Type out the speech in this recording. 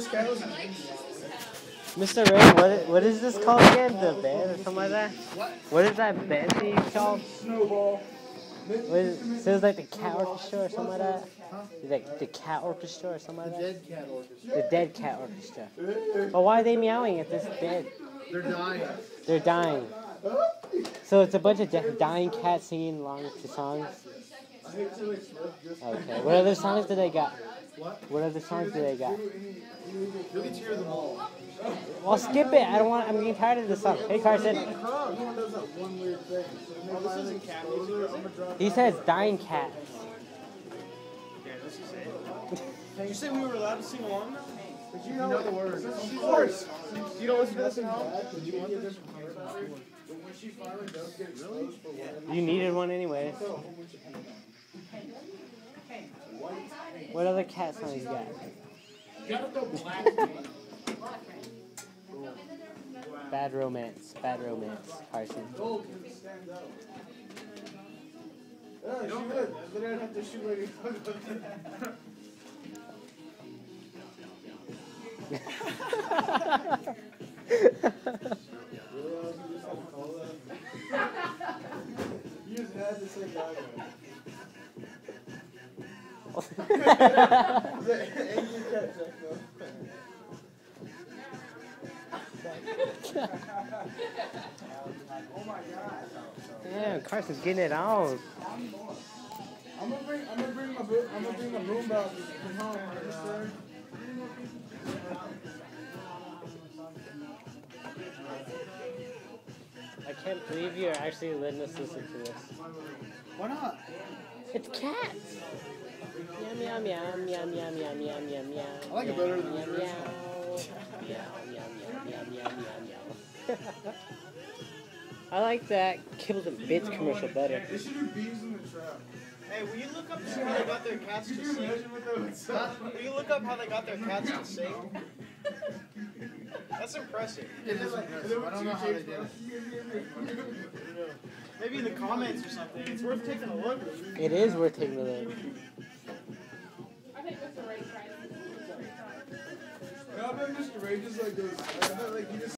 first cat was Mr. Ray, what is this called again? The band or something like that? What is that band thing called? Snowball. What is it? Sounds like the Cat Orchestra or something like that? Is like the Cat Orchestra or something like that? Dead Cat Orchestra. The Dead Cat Orchestra. But why are they meowing at this dead? They're dying. They're dying. So it's a bunch of dying cats singing along to songs? Okay. What other songs do they got? What other songs do they got? You'll get to hear them all. Well, skip it. I don't want. I'm getting tired of this song. Hey, Carson. He says dying cats. Did you say we were allowed to sing along now? But you know the words. Of course. You don't listen to this at home? Did you want this? When she finally does get exposed for one. You needed one anyways. What other cat songs you got? Bad Romance, Carson. Yeah, she would. Then I'd have to shoot right in front of them. You just had to say Gaga. The angry cat check though. Oh my god. Damn, Carson's getting it on. I'm gonna bring my broom bag from home. Understand? I can't believe you're actually letting us listen to this. Why not? It's cats. Meow meow meow meow meow meow meow meow. I like it better than meow the meow first meow meow meow meow meow meow meow. I like that Kibbles and Bits commercial better. They should do bees in the trap. Hey, will you look up to see how they got their cats to sing? Will you look up how they got their cats to sing? That's impressive. It is impressive. I don't know how they did it. Maybe in the comments or something. It's worth taking a look. It is worth taking a look. I think Mr. Ray tried. I bet Mr. Ray just like goes, I bet like he just